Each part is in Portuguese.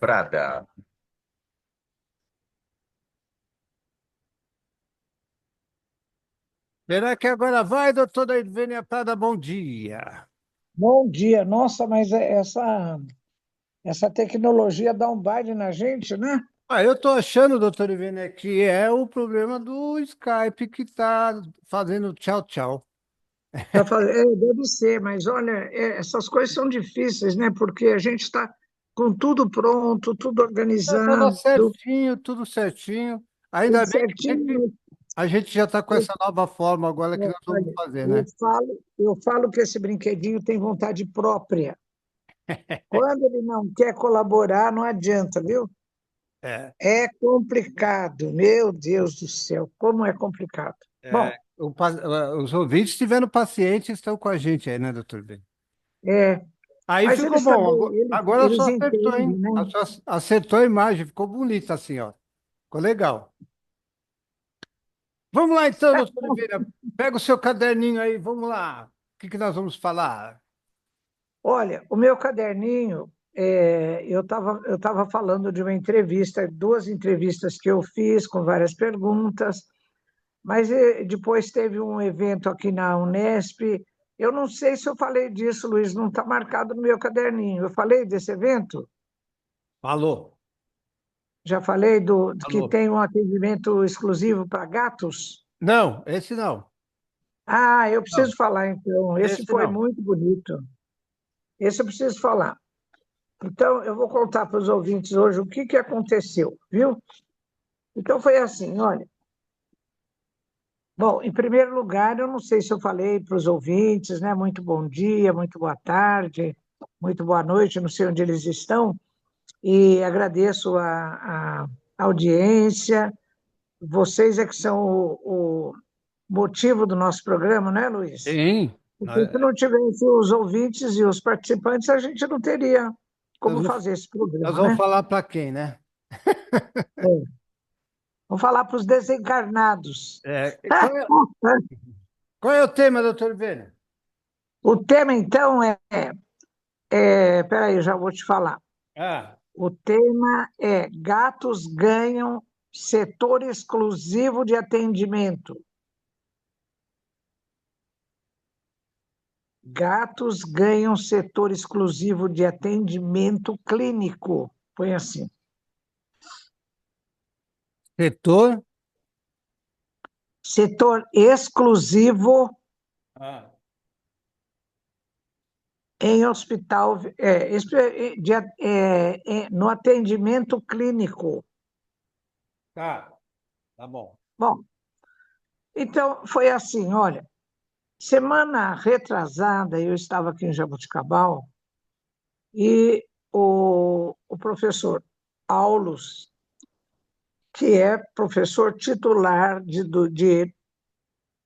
Prada. Será que agora vai, doutora Ivênia Prada? Bom dia. Bom dia. Nossa, mas essa tecnologia dá um baile na gente, né? Eu estou achando, doutora Ivênia, que é o problema do Skype que está fazendo tchau, tchau. Deve ser, mas olha, essas coisas são difíceis, né? Porque a gente está com tudo pronto, tudo Estava organizado, certinho, tudo certinho. tudo Ainda bem que certinho. a gente já está com Eu, essa nova forma agora que nós vamos olha, fazer, eu né? falo, eu falo que esse brinquedinho tem vontade própria. Quando ele não quer colaborar, não adianta, viu? É, É complicado, meu Deus do céu, como é complicado. Bom, os ouvintes tiveram paciência e estão com a gente aí, né, doutor Ivênia? é, Aí mas ficou eles bom. também, Agora eles só acertou, entendem, hein? né? Só acertou a imagem, ficou bonita assim, ó. Ficou legal. Vamos lá então, doutor Oliveira. Pega o seu caderninho aí, vamos lá. O que nós vamos falar? Olha, o meu caderninho, eu tava falando de uma entrevista, duas entrevistas que eu fiz com várias perguntas, mas depois teve um evento aqui na Unesp. Eu não sei se eu falei disso, Luiz, não está marcado no meu caderninho. Eu falei desse evento? Falou, Já falei do que falou. tem um atendimento exclusivo para gatos? Não, esse não. Ah, eu Não, preciso falar então. Esse esse foi não. muito bonito. Esse eu preciso falar. Então, eu vou contar para os ouvintes hoje o que aconteceu, viu? Então, foi assim, olha. Bom, em primeiro lugar, eu não sei se eu falei para os ouvintes, né? Muito bom dia, muito boa tarde, muito boa noite, não sei onde eles estão, e agradeço a audiência. Vocês é que são o motivo do nosso programa, né, Luiz? Sim. Porque se não tivesse os ouvintes e os participantes, a gente não teria Nós como vamos, fazer esse nós programa, vamos né? falar para quem, né? É. Vamos falar para os desencarnados. Qual é o tema, doutor Oliveira? O tema, então, peraí, eu já vou te falar. Ah, O tema é Gatos ganham setor exclusivo de atendimento. Gatos ganham setor exclusivo de atendimento clínico. Põe assim. setor. Setor exclusivo Ah, em hospital, no atendimento clínico. tá, tá bom. Bom, então foi assim, olha, semana retrasada eu estava aqui em Jaboticabal e o professor Aulus, que é professor titular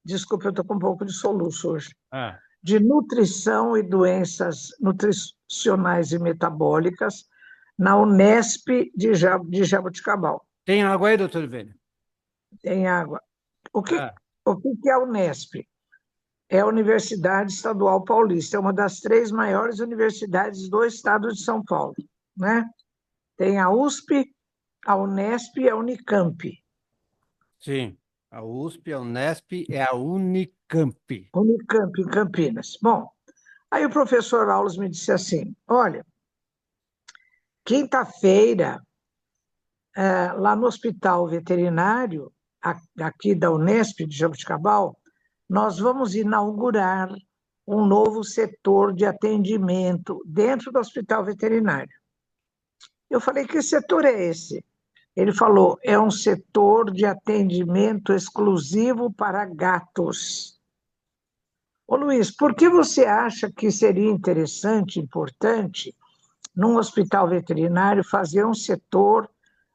desculpa, eu estou com um pouco de soluço hoje, Ah, de nutrição e doenças nutricionais e metabólicas na Unesp de Jaboticabal, tem água aí, doutor Oliveira? em água. O que, Ah, o que que é a Unesp? É a Universidade Estadual Paulista, é uma das três maiores universidades do estado de São Paulo, né? Tem a USP, a Unesp e a Unicamp. sim. A USP, a Unesp é a Unicamp. Unicamp, em Campinas. Bom, aí o professor Aulos me disse assim: olha, quinta-feira, lá no Hospital Veterinário, aqui da Unesp de Jaboticabal, nós vamos inaugurar um novo setor de atendimento dentro do Hospital Veterinário. Eu falei: que setor é esse? Ele falou: é um setor de atendimento exclusivo para gatos. Ô Luiz, por que você acha que seria interessante, importante, num hospital veterinário, fazer um setor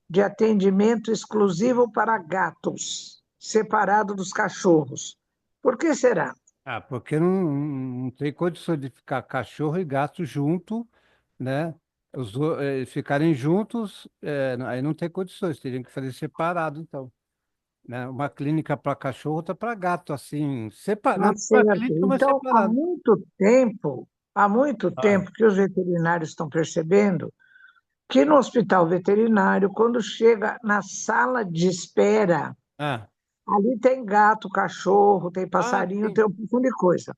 de atendimento exclusivo para gatos, separado dos cachorros? Por que será? Ah, porque não tem condições de ficar cachorro e gato junto, né? Ficarem juntos, aí não tem condições, teriam que fazer separado, então, né? Uma clínica para cachorro, outra para gato, assim, na Tá mesma certo. clínica, mas Então, separado. há muito Ah, tempo que os veterinários estão percebendo que no hospital veterinário, quando chega na sala de espera, Ah, ali tem gato, cachorro, tem passarinho, sim. tem um pouco de coisa.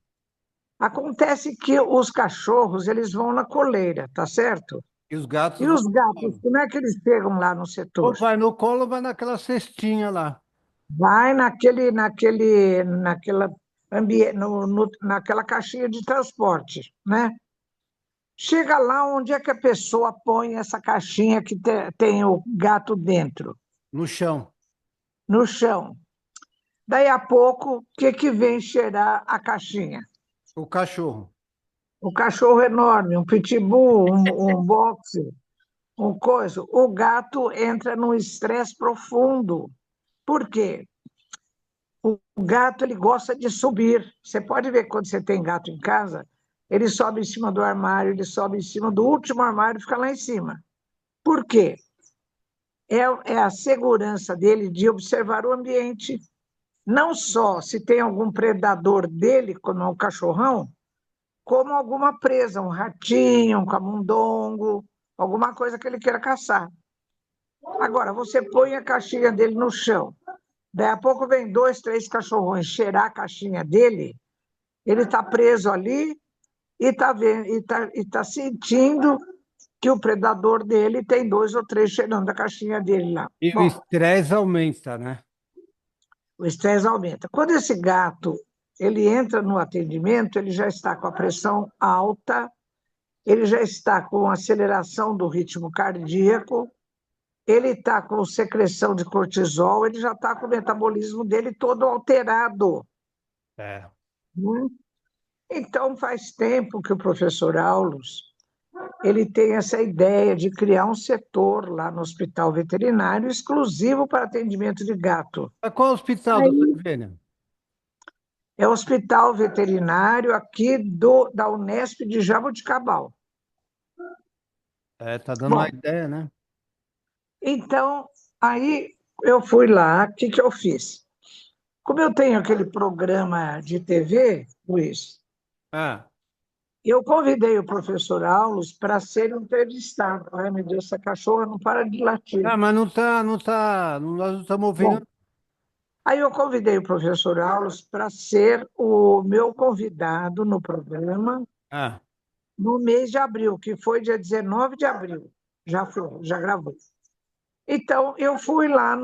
Acontece que os cachorros, eles vão na coleira, tá certo? E os gatos E vão os no gatos, colo. como é que eles chegam lá no Ou setor? vai no colo, vai naquela cestinha lá. Vai naquela naquela caixinha de transporte, né? Chega lá, onde é que a pessoa põe essa caixinha que tem o gato dentro? No chão. No chão. Daí a pouco, o que que vem cheirar a caixinha? O cachorro. O cachorro enorme, um pitbull, um boxer, um coisa. O gato entra num estresse profundo. Por quê? O gato ele gosta de subir. Você pode ver quando você tem gato em casa, ele sobe em cima do armário, ele sobe em cima do último armário e fica lá em cima. Por quê? É a segurança dele de observar o ambiente, não só se tem algum predador dele, como é um cachorrão, como alguma presa, um ratinho, um camundongo, alguma coisa que ele queira caçar. Agora, você põe a caixinha dele no chão, daí a pouco vem dois, três cachorrões cheirar a caixinha dele, ele está preso ali e está vendo, e tá sentindo que o predador dele tem dois ou três cheirando a caixinha dele lá. E o Bom, estresse aumenta, né? o estresse aumenta. Quando esse gato ele entra no atendimento, ele já está com a pressão alta, ele já está com aceleração do ritmo cardíaco, ele está com secreção de cortisol, ele já está com o metabolismo dele todo alterado, É. né? Então, faz tempo que o professor Aulos ele tem essa ideia de criar um setor lá no hospital veterinário exclusivo para atendimento de gato. Mas qual hospital, doutor Aí Vênia? é o hospital veterinário aqui da Unesp de Jaboticabal. É, tá dando uma Bom, ideia, né? então, aí eu fui lá, o que que eu fiz? Como eu tenho aquele programa de TV, Luiz, Ah, eu convidei o professor Aulos para ser entrevistado. Ai, meu Deus, essa cachorra não para de latir. mas nós não estamos Bom, ouvindo. aí eu convidei o professor Aulos para ser o meu convidado no programa Ah, no mês de abril, que foi dia 19 de abril. Já foi, já gravou. Então, eu fui lá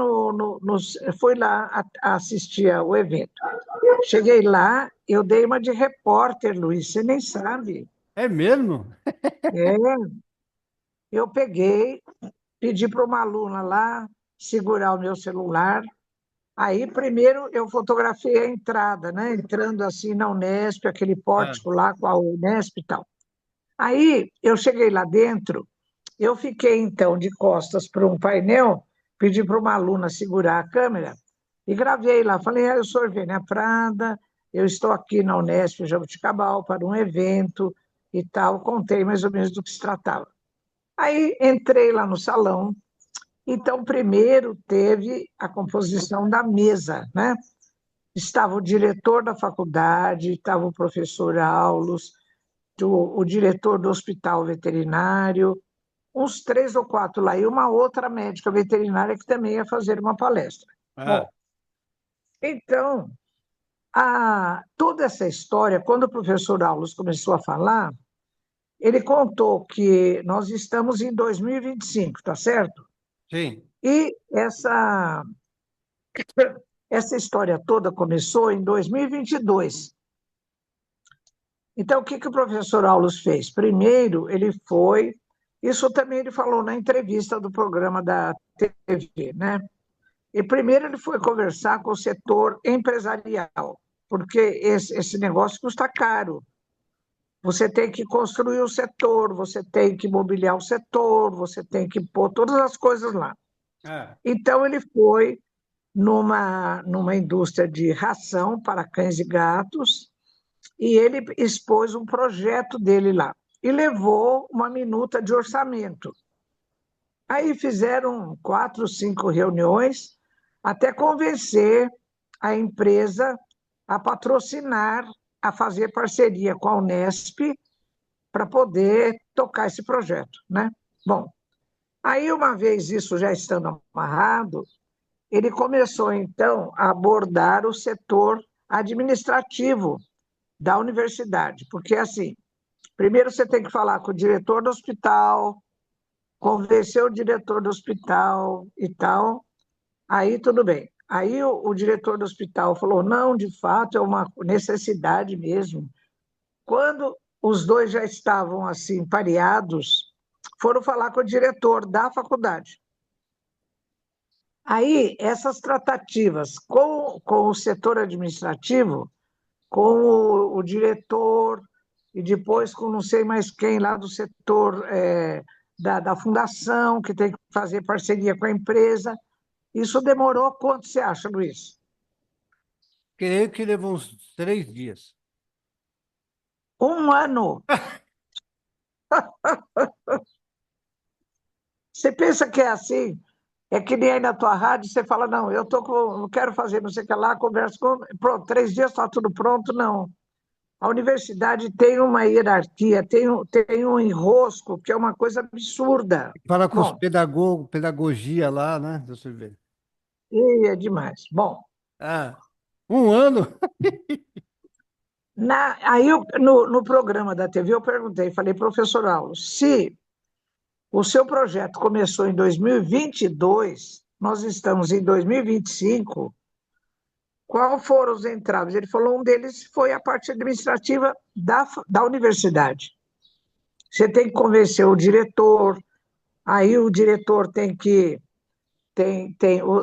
fui lá assistir ao evento. Cheguei lá, eu dei uma de repórter, Luiz, você nem sabe. é mesmo? É, eu peguei, pedi para uma aluna lá segurar o meu celular. Aí, primeiro, eu fotografei a entrada, né? Entrando assim na Unesp, aquele Ah, pórtico lá com a Unesp e tal. Aí, eu cheguei lá dentro, eu fiquei, então, de costas para um painel, pedi para uma aluna segurar a câmera e gravei lá. Falei, eu sou Ervênia Prada, eu estou aqui na Unesp Jaboticabal para um evento e tal. Contei mais ou menos do que se tratava. Aí, entrei lá no salão. Então, primeiro teve a composição da mesa, né? Estava o diretor da faculdade, estava o professor Aulos, o diretor do hospital veterinário, uns três ou quatro lá, e uma outra médica veterinária que também ia fazer uma palestra. ah, Bom, então, toda essa história, quando o professor Aulos começou a falar, ele contou que nós estamos em 2025, tá certo? sim. E essa história toda começou em 2022. Então, o que que o professor Aulos fez? Primeiro, ele foi, isso também ele falou na entrevista do programa da TV, né? E primeiro ele foi conversar com o setor empresarial, porque esse negócio custa caro. Você tem que construir o setor, você tem que mobiliar o setor, você tem que pôr todas as coisas lá. Ah, Então, ele foi numa indústria de ração para cães e gatos, e ele expôs um projeto dele lá. E levou uma minuta de orçamento. Aí fizeram quatro, cinco reuniões até convencer a empresa a patrocinar, a fazer parceria com a Unesp para poder tocar esse projeto, né? Bom, Aí, uma vez isso já estando amarrado, ele começou, então, a abordar o setor administrativo da universidade, porque, assim, primeiro você tem que falar com o diretor do hospital, convencer o diretor do hospital e tal, aí tudo bem. Aí o diretor do hospital falou: não, de fato, é uma necessidade mesmo. Quando os dois já estavam assim pareados, foram falar com o diretor da faculdade. Aí, essas tratativas com o setor administrativo, com o diretor, e depois com não sei mais quem lá do setor da fundação, que tem que fazer parceria com a empresa, isso demorou quanto você acha, Luiz? Creio que levou uns 3 dias. Um ano. Você pensa que é assim? É que nem aí na tua rádio, você fala, não, eu quero fazer não sei o que lá, converso com. Pronto, 3 dias está tudo pronto, não. A universidade tem uma hierarquia, tem um enrosco que é uma coisa absurda. Fala com os Bom, pedagogos, pedagogia lá, né? Deixa eu ver. e é demais. Bom, Ah, um ano? aí no programa da TV eu perguntei, falei, professor Aulo, se o seu projeto começou em 2022, nós estamos em 2025, qual foram os entraves? Ele falou, um deles foi a parte administrativa da universidade. Você tem que convencer o diretor, aí o diretor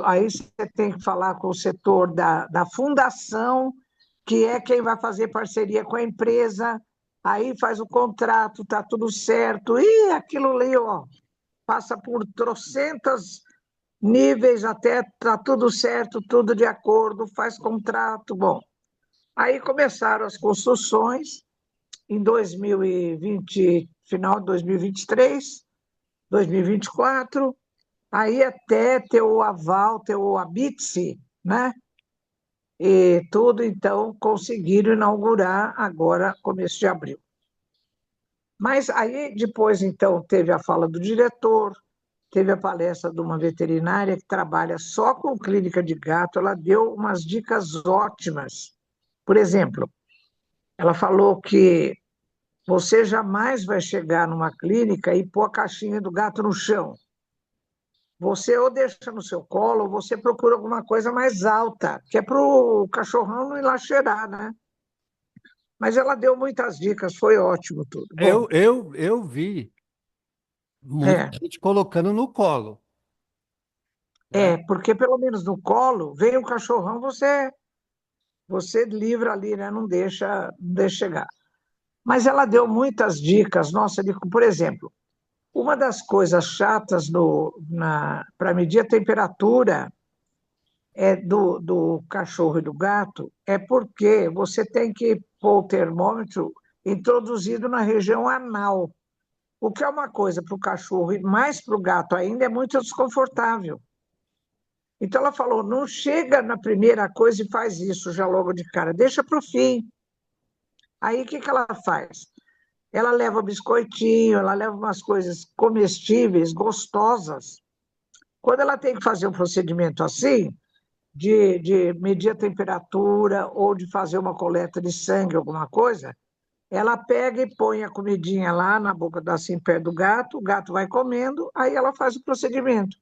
aí você tem que falar com o setor da fundação, que é quem vai fazer parceria com a empresa, aí faz o contrato, está tudo certo, e aquilo ali, ó, passa por trocentas níveis até tá tudo certo, tudo de acordo, faz contrato, bom. Aí começaram as construções em 2020, final de 2023, 2024, aí até ter o aval, ter o ABITSE, né? E tudo, então, conseguiram inaugurar agora, começo de abril. Mas aí, depois, então, teve a fala do diretor, teve a palestra de uma veterinária que trabalha só com clínica de gato, ela deu umas dicas ótimas. Por exemplo, ela falou que você jamais vai chegar numa clínica e pôr a caixinha do gato no chão. Você ou deixa no seu colo, ou você procura alguma coisa mais alta, que é para o cachorrão não ir lá cheirar, né? Mas ela deu muitas dicas, foi ótimo tudo. Bom, Eu vi muita é, gente colocando no colo, né? porque pelo menos no colo, vem o cachorrão, você livra ali, né? Não deixa chegar. Mas ela deu muitas dicas, nossa, por exemplo, uma das coisas chatas para medir a temperatura do cachorro e do gato é porque você tem que pôr o termômetro introduzido na região anal, o que é uma coisa para o cachorro e mais para o gato ainda é muito desconfortável. Então ela falou, não chega na primeira coisa e faz isso já logo de cara, deixa para o fim. Aí o que que ela faz? Ela leva biscoitinho, ela leva umas coisas comestíveis, gostosas. Quando ela tem que fazer um procedimento assim, de medir a temperatura ou de fazer uma coleta de sangue, alguma coisa, ela pega e põe a comidinha lá na boca, assim, perto do gato, o gato vai comendo, aí ela faz o procedimento.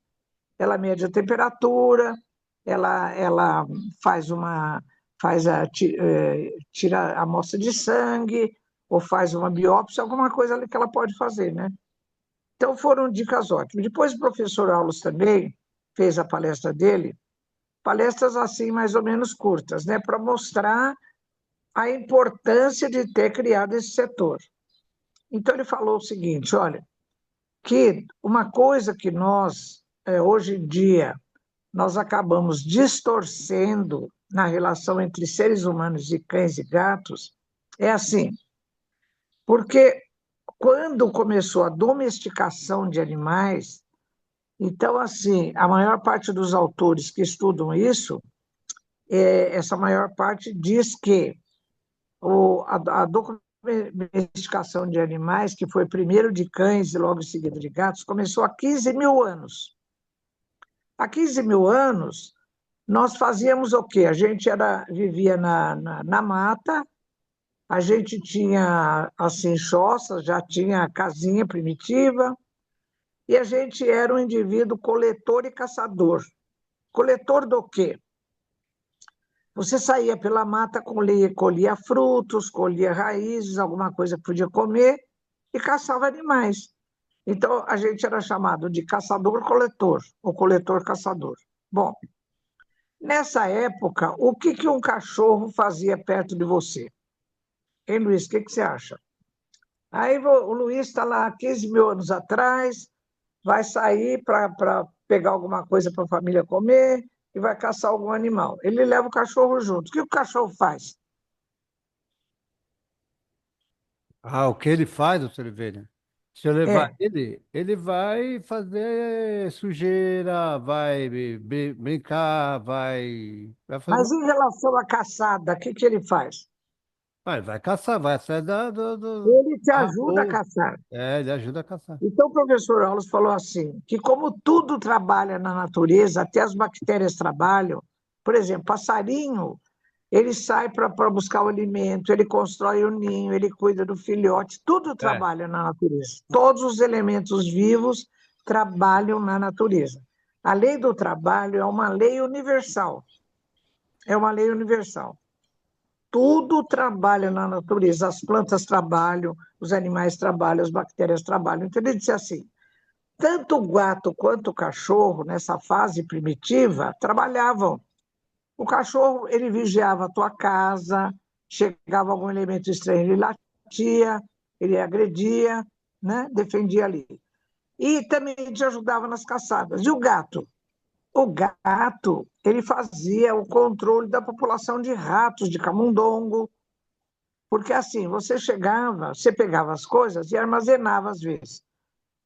Ela mede a temperatura, ela tira a amostra de sangue, ou faz uma biópsia, alguma coisa ali que ela pode fazer, né? Então foram dicas ótimas. Depois o professor Aulos também fez a palestra dele, palestras assim mais ou menos curtas, né, para mostrar a importância de ter criado esse setor. Então ele falou o seguinte, olha, que uma coisa que nós hoje em dia nós acabamos distorcendo na relação entre seres humanos e cães e gatos é assim, porque quando começou a domesticação de animais, então, assim, a maior parte dos autores que estudam isso, essa maior parte diz que a domesticação de animais, que foi primeiro de cães e logo em seguida de gatos, começou há 15 mil anos. Há 15 mil anos, nós fazíamos o quê? A gente vivia na mata, a gente tinha, assim, choças, já tinha casinha primitiva, e a gente era um indivíduo coletor e caçador. Coletor do quê? Você saía pela mata, colhia frutos, colhia raízes, alguma coisa que podia comer, e caçava animais. Então, a gente era chamado de caçador-coletor, ou coletor-caçador. Bom, nessa época, o que que um cachorro fazia perto de você? Hein, Luiz, o que que você acha? Aí o Luiz está lá 15 mil anos atrás, vai sair para pegar alguma coisa para a família comer e vai caçar algum animal. Ele leva o cachorro junto. O que o cachorro faz? Ah, o que ele faz, doutor Oliveira? Se eu levar É, ele, ele vai fazer sujeira, vai brincar, vai fazer. mas em relação à caçada, o que que ele faz? Vai caçar, vai atrás Ele te da ajuda a raposa. caçar. É, ele ajuda a caçar. Então, o professor Aulos falou assim, que como tudo trabalha na natureza, até as bactérias trabalham, por exemplo, passarinho, ele sai para buscar o alimento, ele constrói o ninho, ele cuida do filhote, tudo É. trabalha na natureza. Todos os elementos vivos trabalham na natureza. A lei do trabalho é uma lei universal. É uma lei universal. Tudo trabalha na natureza. As plantas trabalham, os animais trabalham, as bactérias trabalham. Então, ele disse assim: tanto o gato quanto o cachorro, nessa fase primitiva, trabalhavam. O cachorro, ele vigiava a tua casa, chegava algum elemento estranho, ele latia, ele agredia, né? Defendia ali. E também te ajudava nas caçadas. E o gato? O gato, ele fazia o controle da população de ratos, de camundongo, porque assim, você chegava, você pegava as coisas e armazenava às vezes.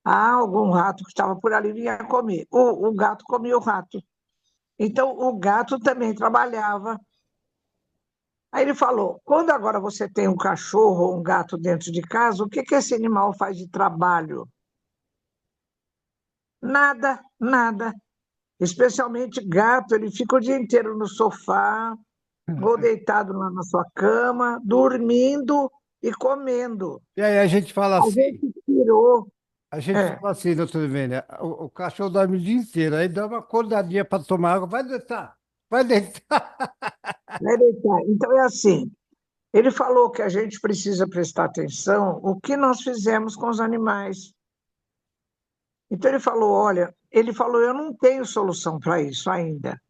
Ah, algum rato que estava por ali vinha comer. O gato comia o rato. Então, o gato também trabalhava. Aí ele falou: quando agora você tem um cachorro ou um gato dentro de casa, o que que esse animal faz de trabalho? Nada, nada. Especialmente gato, ele fica o dia inteiro no sofá, ou deitado lá na sua cama, dormindo e comendo. E aí a gente fala A assim, gente tirou. a gente É, fala assim, doutor Oliveira, o cachorro dorme o dia inteiro, aí dá uma acordadinha para tomar água, vai deitar, vai deitar. vai deitar. Então é assim. Ele falou que a gente precisa prestar atenção o que nós fizemos com os animais. Então ele falou, olha, ele falou, eu não tenho solução para isso ainda,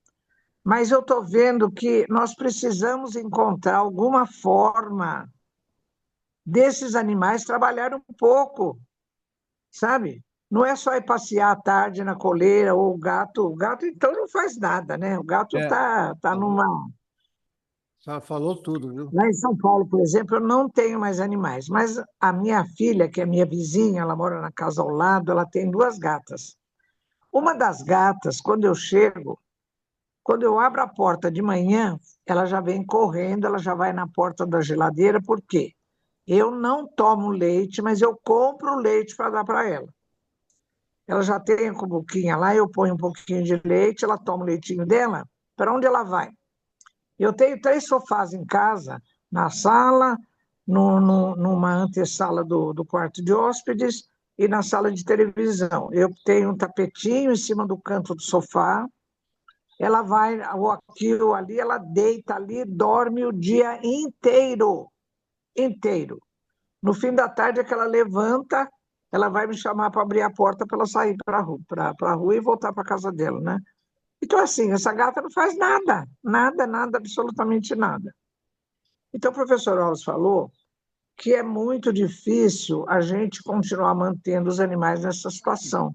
mas eu estou vendo que nós precisamos encontrar alguma forma desses animais trabalhar um pouco, sabe? Não é só ir passear à tarde na coleira ou o gato então não faz nada, né? O gato É, tá falou, numa. só falou tudo, viu? Lá em São Paulo, por exemplo, eu não tenho mais animais, mas a minha filha, que é minha vizinha, ela mora na casa ao lado, ela tem duas gatas. Uma das gatas, quando eu chego, quando eu abro a porta de manhã, ela já vem correndo, ela já vai na porta da geladeira, por quê? Eu não tomo leite, mas eu compro leite para dar para ela. Ela já tem a cubuquinha lá, eu ponho um pouquinho de leite, ela toma o leitinho dela. Para onde ela vai? Eu tenho três sofás em casa, na sala, numa antessala do quarto de hóspedes e na sala de televisão. Eu tenho um tapetinho em cima do canto do sofá. Ela vai, ou aqui ou ali, ela deita ali, dorme o dia inteiro, inteiro. No fim da tarde é que ela levanta, ela vai me chamar para abrir a porta para ela sair para a rua e voltar para casa dela, né? Então, assim, essa gata não faz nada, nada, nada, absolutamente nada. Então, o professor Wallace falou que é muito difícil a gente continuar mantendo os animais nessa situação.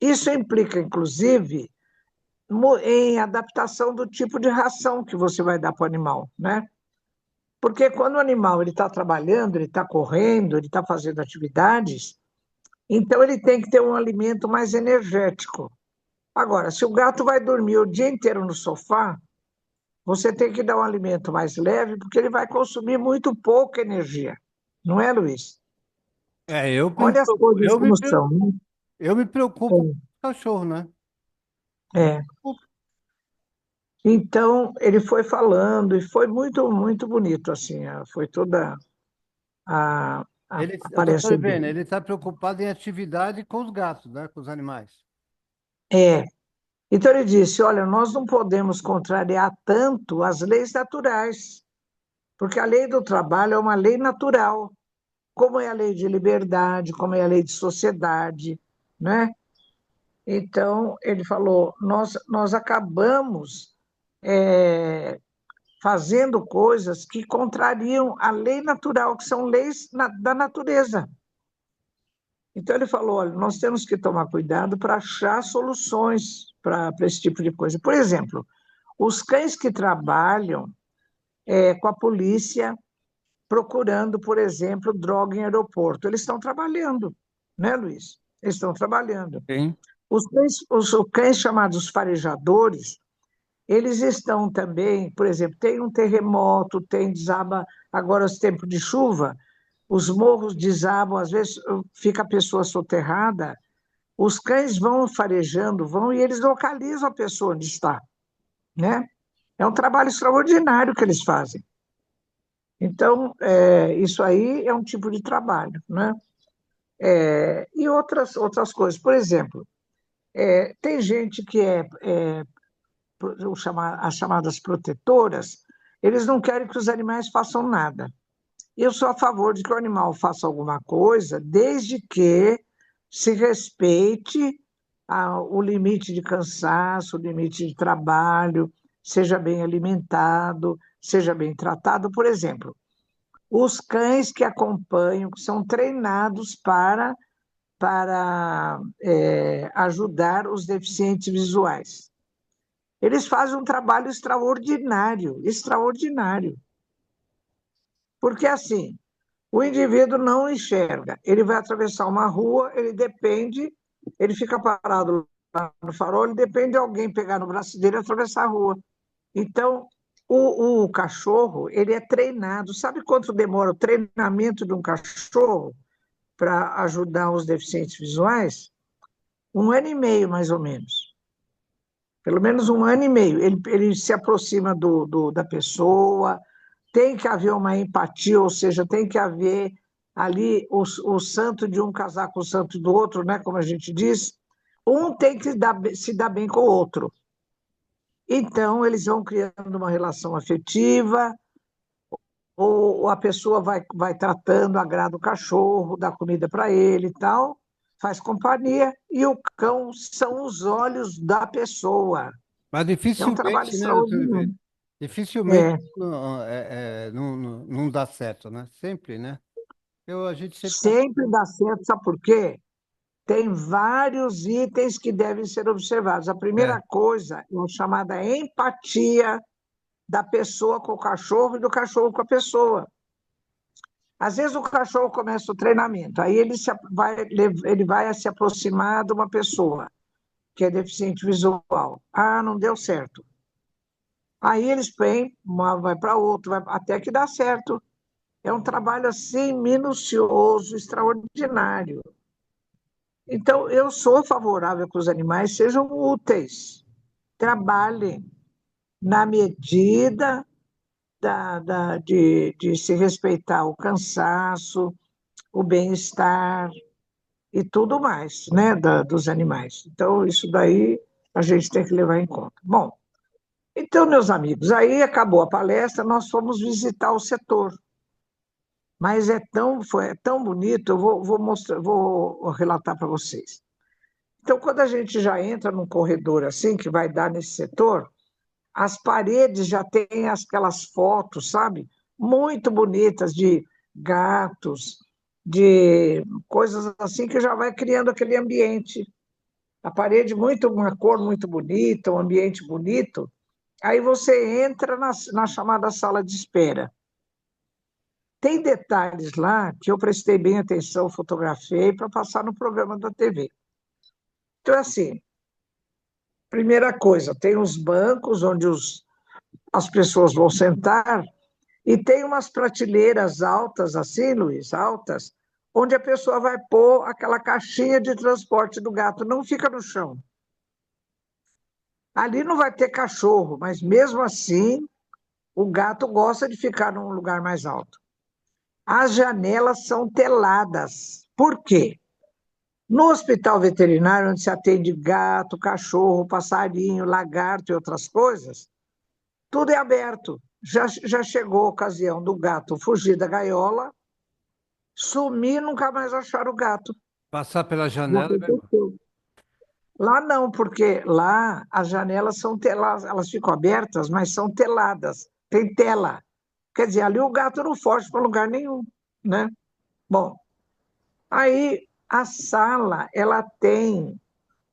Isso implica, inclusive, em adaptação do tipo de ração que você vai dar para o animal, né? Porque quando o animal ele está trabalhando, ele está correndo, ele está fazendo atividades, então ele tem que ter um alimento mais energético. Agora, se o gato vai dormir o dia inteiro no sofá, você tem que dar um alimento mais leve, porque ele vai consumir muito pouca energia. não é, Luiz? É, Olha as coisas como são, né? eu me preocupo com o cachorro, né? É. Então, ele foi falando e foi muito, muito bonito, assim, foi toda a Eu palestra estou vendo, dele. ele está preocupado em atividade com os gatos, né? Com os animais. É. Então, ele disse, olha, nós não podemos contrariar tanto as leis naturais, porque a lei do trabalho é uma lei natural, como é a lei de liberdade, como é a lei de sociedade, né? Então, ele falou, nós acabamos fazendo coisas que contrariam a lei natural, que são leis da natureza. Então, ele falou, olha, nós temos que tomar cuidado para achar soluções para esse tipo de coisa. Por exemplo, os cães que trabalham com a polícia procurando, por exemplo, droga em aeroporto, eles estão trabalhando, né, Luiz? Eles estão trabalhando. Sim. Os cães chamados farejadores, eles estão também, por exemplo, tem um terremoto, tem desaba, agora os tempos de chuva, os morros desabam, às vezes fica a pessoa soterrada, os cães vão farejando, vão e eles localizam a pessoa onde está, né? É um trabalho extraordinário que eles fazem. Então, isso aí é um tipo de trabalho, né? E outras coisas. Por exemplo, tem gente que as chamadas protetoras, eles não querem que os animais façam nada. Eu sou a favor de que o animal faça alguma coisa, desde que se respeite o limite de cansaço, o limite de trabalho, seja bem alimentado, seja bem tratado. Por exemplo, os cães que acompanham, que são treinados para ajudar os deficientes visuais. Eles fazem um trabalho extraordinário, extraordinário. Porque assim, o indivíduo não enxerga, ele vai atravessar uma rua, ele fica parado lá no farol, ele depende de alguém pegar no braço dele e atravessar a rua. Então, o cachorro, ele é treinado. Sabe quanto demora o treinamento de um cachorro para ajudar os deficientes visuais? 1 ano e meio, mais ou menos. Pelo menos 1 ano e meio. Ele se aproxima da pessoa, tem que haver uma empatia, ou seja, tem que haver ali o santo de um casar com o santo do outro, né, como a gente diz. Um tem que se dar bem com o outro. Então, eles vão criando uma relação afetiva, ou a pessoa vai tratando, agrada o cachorro, dá comida para ele e tal, faz companhia, e o cão são os olhos da pessoa. Mas É um trabalho dificilmente, né, doutor Oliveira? extraordinário. Dificilmente É, não dá certo, né? Sempre, né? A gente sempre está. sempre dá certo, sabe por quê? Tem vários itens que devem ser observados. A É. primeira coisa é a chamada empatia da pessoa com o cachorro e do cachorro com a pessoa. Às vezes o cachorro começa o treinamento, aí ele vai se aproximar de uma pessoa que é deficiente visual. Ah, não deu certo. Aí eles vêm, uma vai para outro, até que dá certo. É um trabalho assim minucioso, extraordinário. Então, eu sou favorável que os animais sejam úteis, trabalhem na medida de se respeitar o cansaço, o bem-estar e tudo mais, né, dos animais. Então, isso daí a gente tem que levar em conta. Bom, então, meus amigos, aí acabou a palestra, nós fomos visitar o setor. Mas é tão bonito, eu vou mostrar, vou relatar para vocês. Então, quando a gente já entra num corredor assim, que vai dar nesse setor, as paredes já têm aquelas fotos, sabe? Muito bonitas de gatos, de coisas assim que já vai criando aquele ambiente. A parede uma cor muito bonita, um ambiente bonito. Aí você entra na chamada sala de espera. Tem detalhes lá que eu prestei bem atenção, fotografei para passar no programa da TV. Então, é assim, primeira coisa, tem os bancos onde as pessoas vão sentar E tem umas prateleiras altas, assim, Luiz, altas, onde a pessoa vai pôr aquela caixinha de transporte do gato, não fica no chão. Ali não vai ter cachorro, mas mesmo assim, o gato gosta de ficar num lugar mais alto. As janelas são teladas. Por quê? No hospital veterinário, onde se atende gato, cachorro, passarinho, lagarto e outras coisas, tudo é aberto. Já chegou a ocasião do gato fugir da gaiola, sumir e nunca mais achar o gato. Passar pela Já janela e vai embora. aconteceu. Lá não, porque lá as janelas são teladas, elas ficam abertas, mas são teladas, tem tela. Quer dizer, ali o gato não foge para lugar nenhum, né? Bom, aí a sala, ela tem,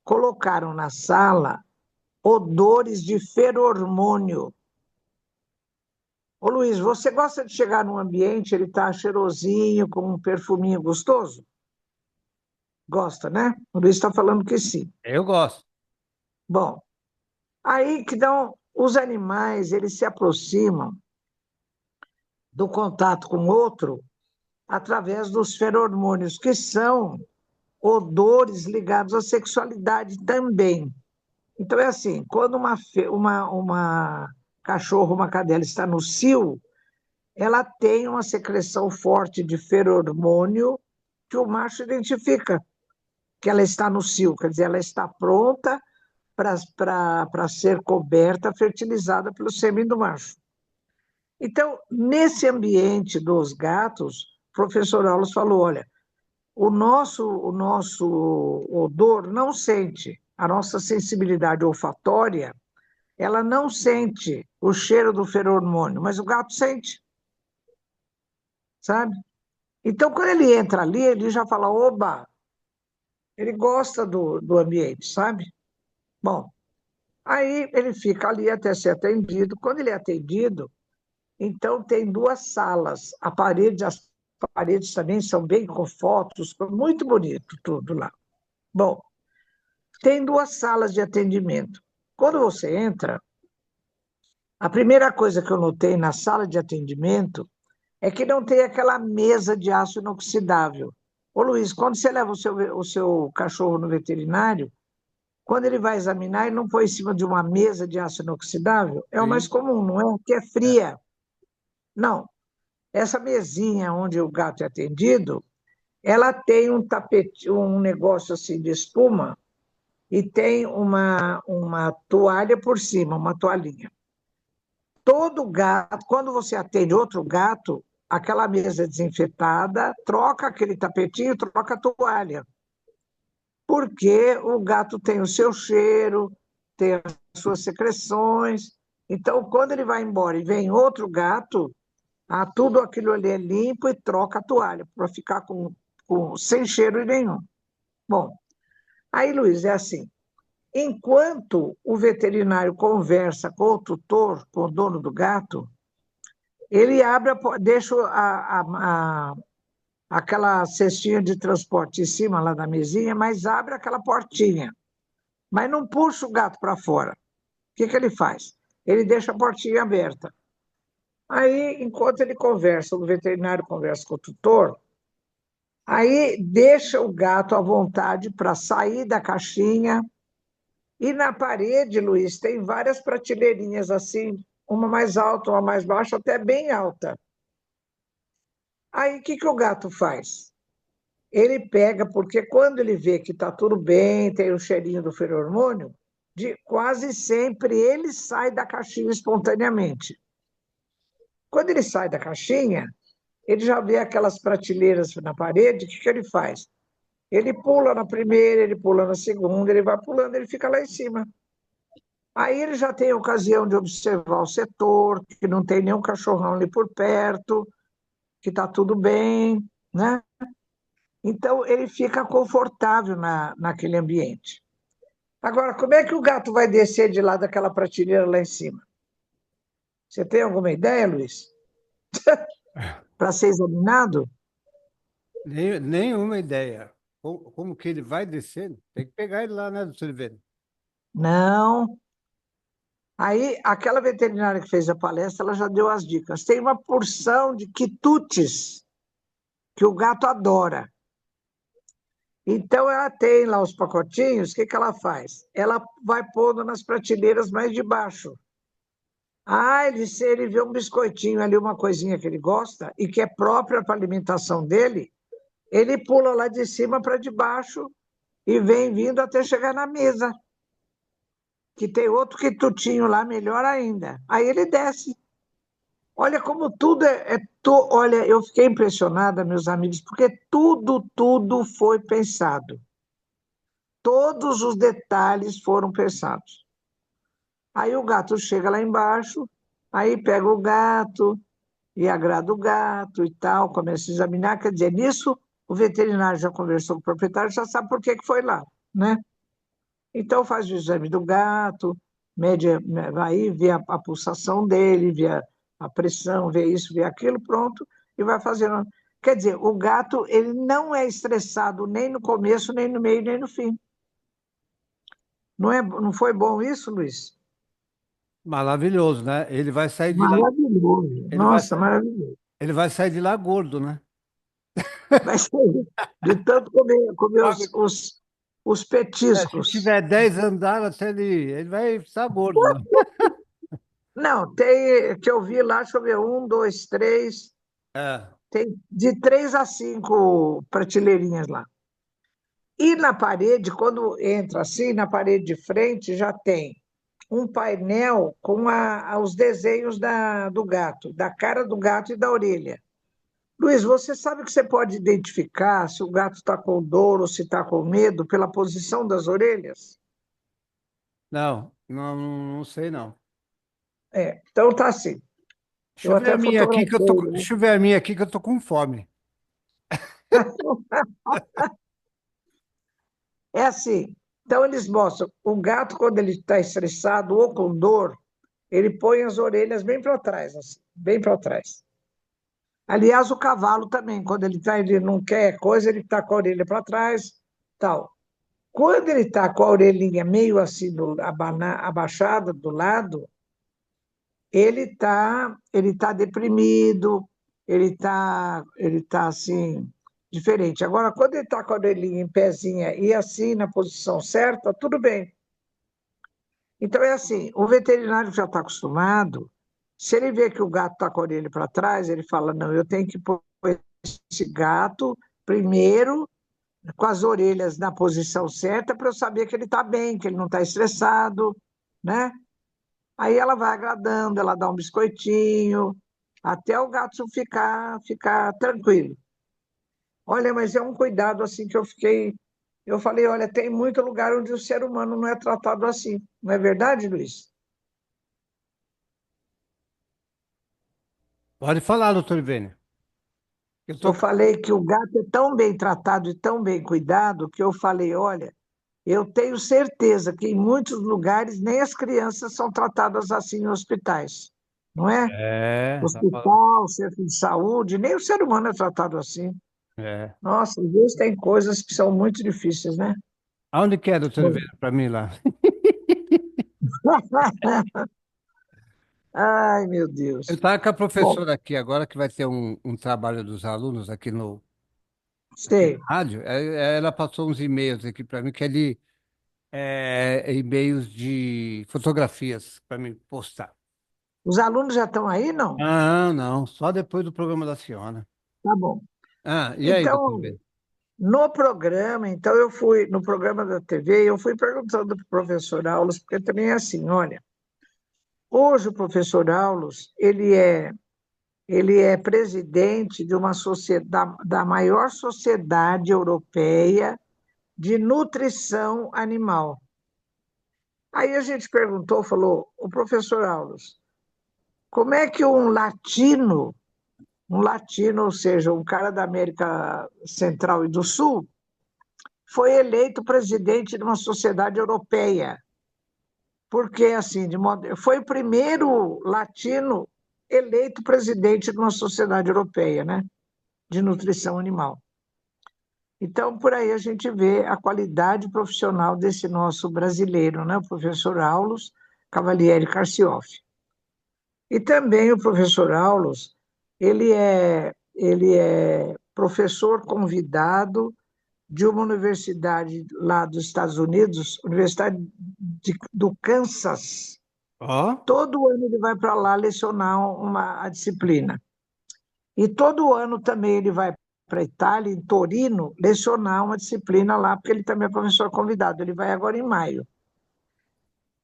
colocaram na sala odores de feromônio. Ô Luiz, você gosta de chegar num ambiente, ele está cheirosinho, com um perfuminho gostoso? Gosta, né? O Luiz está falando que sim. Eu gosto. Bom, aí que dão os animais, eles se aproximam do contato com o outro através dos feromônios, que são odores ligados à sexualidade também. Então é assim, quando uma cachorro, uma cadela está no cio, ela tem uma secreção forte de feromônio que o macho identifica que ela está no cio, quer dizer, ela está pronta para ser coberta, fertilizada pelo sêmen do macho. Então, nesse ambiente dos gatos, o professor Aulos falou: olha, o nosso odor não sente, a nossa sensibilidade olfatória, ela não sente o cheiro do feromônio, mas o gato sente, sabe? Então, quando ele entra ali, ele já fala: oba, ele gosta do ambiente, sabe? Bom, aí ele fica ali até ser atendido. Quando ele é atendido, então tem duas salas. As paredes também são bem com fotos, muito bonito tudo lá. Bom, tem duas salas de atendimento. Quando você entra, a primeira coisa que eu notei na sala de atendimento é que não tem aquela mesa de aço inoxidável. Ô Luiz, quando você leva o seu cachorro no veterinário, quando ele vai examinar, ele não põe em cima de uma mesa de aço inoxidável? É o mais Sim. comum, não é? Que é É. fria. Não, essa mesinha onde o gato é atendido, ela tem um tapete, um negócio assim de espuma e tem uma toalha por cima, uma toalhinha. Todo gato, quando você atende outro gato, aquela mesa desinfetada, troca aquele tapetinho, troca a toalha, porque o gato tem o seu cheiro, tem as suas secreções. Então, quando ele vai embora e vem outro gato, tudo aquilo ali é limpo e troca a toalha para ficar sem cheiro nenhum. Bom, aí, Luiz, é assim: enquanto o veterinário conversa com o tutor, com o dono do gato, ele deixa aquela cestinha de transporte em cima lá da mesinha, mas abre aquela portinha, mas não puxa o gato para fora. O que ele faz? Ele deixa a portinha aberta. Aí, enquanto ele conversa, o veterinário conversa com o tutor, aí deixa o gato à vontade para sair da caixinha. E na parede, Luiz, tem várias prateleirinhas assim, uma mais alta, uma mais baixa, até bem alta. Aí o que o gato faz? Ele pega, porque quando ele vê que está tudo bem, tem o cheirinho do feromônio, quase sempre ele sai da caixinha espontaneamente. Quando ele sai da caixinha, ele já vê aquelas prateleiras na parede, o que ele faz? Ele pula na primeira, ele pula na segunda, ele vai pulando, ele fica lá em cima. Aí ele já tem a ocasião de observar o setor, que não tem nenhum cachorrão ali por perto, que está tudo bem, né? Então ele fica confortável naquele ambiente. Agora, como é que o gato vai descer de lá daquela prateleira lá em cima? Você tem alguma ideia, Luiz? Para ser examinado? Nenhuma ideia. Como que ele vai descer? Tem que pegar ele lá, né, do Silveira? Não. Aí, aquela veterinária que fez a palestra, ela já deu as dicas. Tem uma porção de quitutes que o gato adora. Então, ela tem lá os pacotinhos, o que que ela faz? Ela vai pondo nas prateleiras mais de baixo. Ah, se ele vê um biscoitinho ali, uma coisinha que ele gosta e que é própria para a alimentação dele, ele pula lá de cima para de baixo e vem vindo até chegar na mesa, que tem outro quitutinho lá, melhor ainda. Aí ele desce. Olha como tudo Olha, eu fiquei impressionada, meus amigos, porque tudo foi pensado. Todos os detalhes foram pensados. Aí o gato chega lá embaixo, aí pega o gato e agrada o gato e tal, começa a examinar. Quer dizer, nisso o veterinário já conversou com o proprietário, já sabe por que que foi lá, né? Então faz o exame do gato, mede, aí vê a pulsação dele, vê a pressão, vê isso, vê aquilo, pronto, e vai fazendo. Quer dizer, o gato ele não é estressado nem no começo, nem no meio, nem no fim. Não foi bom isso, Luiz? Maravilhoso, né? Ele vai sair de lá, Maravilhoso. ele vai, Nossa, maravilhoso. ele vai sair de lá gordo, né? Vai ser de tanto comer Sabe? os Se petiscos. tiver 10 andares, ele vai estar gordo lá. Não, tem que eu vi lá, deixa eu ver, um, dois, três, É. tem de 3 a 5 prateleirinhas lá. E na parede, quando entra assim, na parede de frente, já tem um painel com os desenhos do gato, da cara do gato e da orelha. Luiz, você sabe que você pode identificar se o gato está com dor ou se está com medo pela posição das orelhas? Não, não, não sei não. É, então tá assim. Deixa Eu eu ver até a minha aqui que eu tô, fotografei, né? deixa eu ver a minha aqui que eu tô com fome. É assim. Então eles mostram o gato quando ele está estressado ou com dor, ele põe as orelhas bem para trás, assim, bem para trás. Aliás, o cavalo também, quando ele não quer coisa, ele está com a orelha para trás, tal. Quando ele está com a orelhinha meio assim abaixada do lado, ele tá deprimido, ele tá assim diferente. Agora, quando ele está com a orelhinha em pezinha e assim na posição certa, tudo bem. Então é assim, o veterinário já está acostumado. Se ele vê que o gato está com a orelha para trás, ele fala: não, eu tenho que pôr esse gato primeiro com as orelhas na posição certa para eu saber que ele está bem, que ele não está estressado, né? Aí ela vai agradando, ela dá um biscoitinho, até o gato ficar tranquilo. Olha, mas é um cuidado assim que eu fiquei. Eu falei, olha, tem muito lugar onde o ser humano não é tratado assim. Não é verdade, Luiz? Pode falar, doutor Ivênia. Eu Eu tô, falei que o gato é tão bem tratado e tão bem cuidado que eu falei, olha, eu tenho certeza que em muitos lugares nem as crianças são tratadas assim em hospitais, não é? tá falando. Hospital, centro de saúde, nem o ser humano é tratado assim. É. Nossa, às vezes tem coisas que são muito difíceis, né? Aonde que é, doutor Bom. Ivênia, para mim lá? Ai, meu Eu Deus. estava com a Bom, professora aqui agora, que vai ter um trabalho dos alunos aqui na sei. rádio. Ela passou uns e-mails aqui para mim, que e-mails de fotografias para mim postar. Os alunos já estão aí, não? Ah, não, só depois do programa da senhora. Tá bom. Ah, e aí, doutor Então, Ivênia? no programa, então eu fui, no programa da TV, eu fui perguntando para o professor Aulos, porque também é assim, olha, hoje o professor Aulos, ele é presidente de uma sociedade, da maior sociedade europeia de nutrição animal. Aí a gente perguntou, falou, o professor Aulos, como é que um latino, ou seja, um cara da América Central e do Sul, foi eleito presidente de uma sociedade europeia? Porque, assim, foi o primeiro latino eleito presidente de uma sociedade europeia, né, de nutrição animal. Então, por aí a gente vê a qualidade profissional desse nosso brasileiro, né, o professor Aulos, Cavalieri Carcioff. E também o professor Aulos, ele é professor convidado de uma universidade lá dos Estados Unidos, Universidade do Kansas. Ó, Todo ano ele vai para lá lecionar a disciplina. E todo ano também ele vai para a Itália, em Torino, lecionar uma disciplina lá, porque ele também é professor convidado. Ele vai agora em maio.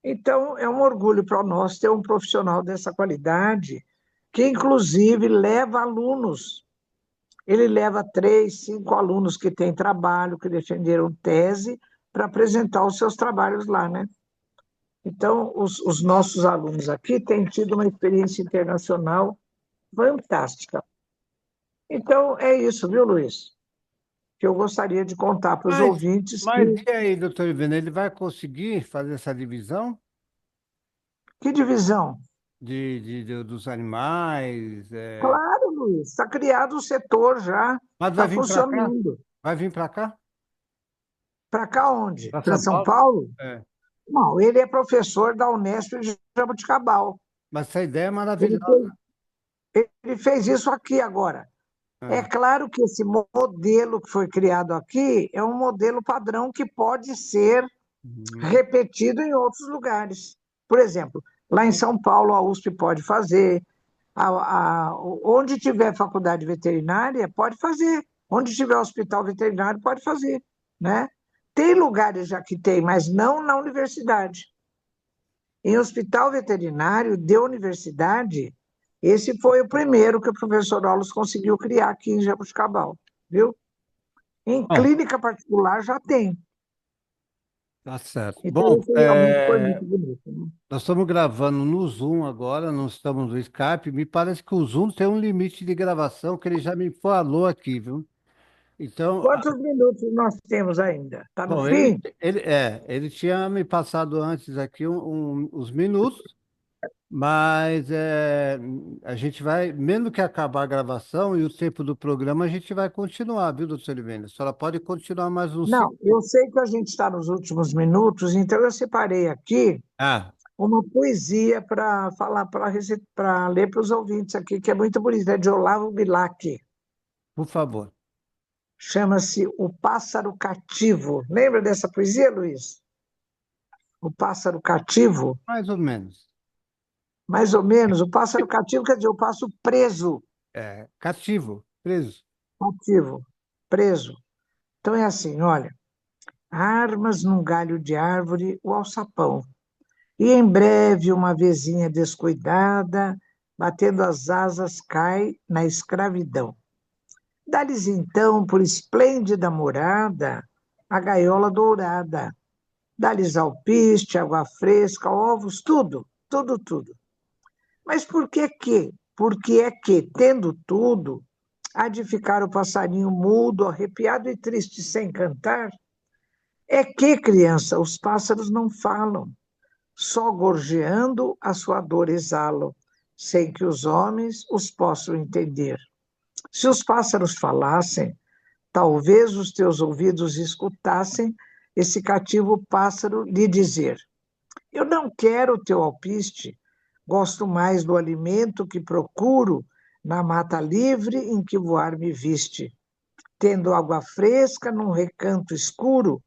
Então, é um orgulho para nós ter um profissional dessa qualidade, que inclusive leva alunos. Ele leva 3, 5 alunos que têm trabalho, que defenderam tese, para apresentar os seus trabalhos lá, né? Então, os nossos alunos aqui têm tido uma experiência internacional fantástica. Então, é isso, viu, Luiz? Que eu gostaria de contar para os mas, ouvintes mas e aí, doutor Ivene, ele vai conseguir fazer essa divisão que divisão? dos animais? Claro, Luiz, está criado o setor já, Mas vai está vir para cá? funcionando. Vai vir para cá? Para cá onde? Para Para São São Paulo? Paulo? É. Não, ele é professor da Unesp de Jaboticabal. Mas essa ideia é Ele fez, maravilhosa. ele fez isso aqui agora. É É. claro que esse modelo que foi criado aqui é um modelo padrão que pode ser Uhum. repetido em outros lugares. Por exemplo, lá em São Paulo, a USP pode fazer, onde tiver faculdade veterinária, pode fazer, onde tiver hospital veterinário, pode fazer, né? Tem lugares já que tem, mas não na universidade. Em hospital veterinário de universidade, esse foi o primeiro que o professor Aulos conseguiu criar aqui em Jaboticabal, viu? Em Bom, clínica particular já tem. tá certo. Então, Bom, isso realmente foi muito bonito, né? nós estamos gravando no Zoom agora, não estamos no Skype. Me parece que o Zoom tem um limite de gravação que ele já me falou aqui, viu? Então, Quantos minutos nós temos ainda? Está no bom, fim? ele tinha me passado antes aqui os minutos, mas a gente vai, mesmo que acabar a gravação e o tempo do programa, a gente vai continuar, viu, doutor Oliveira? A senhora pode continuar mais uns Não, 5 eu sei que a gente está nos últimos minutos, então eu separei aqui Ah, uma poesia para falar, para ler para os ouvintes aqui, que é muito bonita, é de Olavo Bilac. por favor. Chama-se O Pássaro Cativo. Lembra dessa poesia, Luiz? O Pássaro Cativo? Mais ou menos. Mais ou menos. O pássaro cativo quer dizer o pássaro preso. É, cativo, preso. Cativo, preso. Então é assim, olha. Armas num galho de árvore o alçapão. E em breve uma vezinha descuidada, batendo as asas, cai na escravidão. Dá-lhes então, por esplêndida morada, a gaiola dourada. Dá-lhes alpiste, água fresca, ovos, tudo, tudo, tudo. Mas por que que? Porque é que, tendo tudo, há de ficar o passarinho mudo, arrepiado e triste sem cantar? É que, criança, os pássaros não falam, só gorjeando a sua dor exalam, sem que os homens os possam entender. Se os pássaros falassem, talvez os teus ouvidos escutassem esse cativo pássaro lhe dizer: eu não quero o teu alpiste, gosto mais do alimento que procuro na mata livre em que voar me viste. Tendo água fresca num recanto escuro,